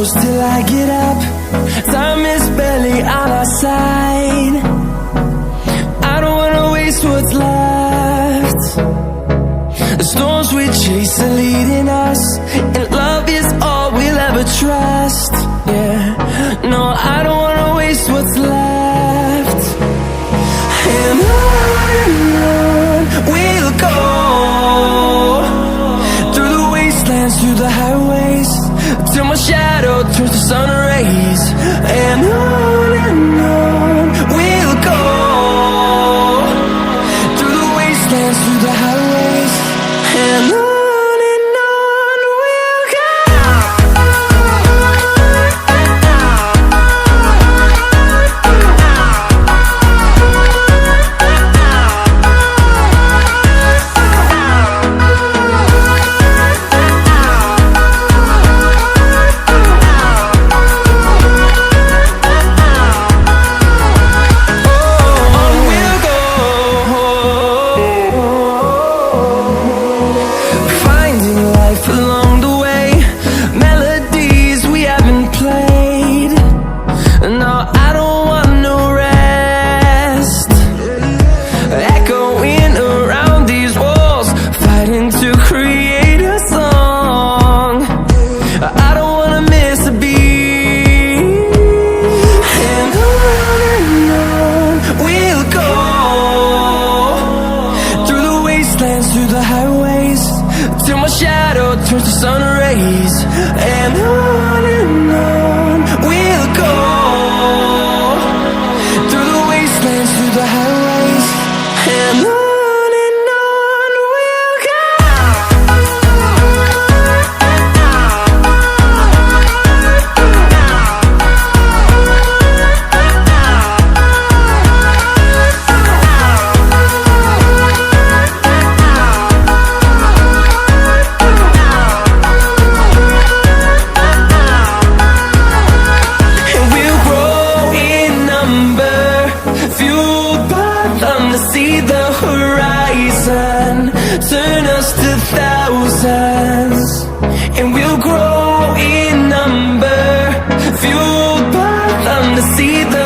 close till I get up. Time is barely on our side. I don't wanna waste what's left. The storms we chase are leading us, and love is all we'll ever trust. Yeah, no, I don't wanna waste what's left. And on we'll go, through the wastelands, through the highways, till my shadow turns to sun rays. And on we'll go, through the wastelands, through the highways, and on we'll go. Through the highways, till my shadow turns to sun rays. And on we'll go, through the wastelands, through the highways, and on we'll go. See the horizon turn us to thousands, and we'll grow in number, fueled by them to see the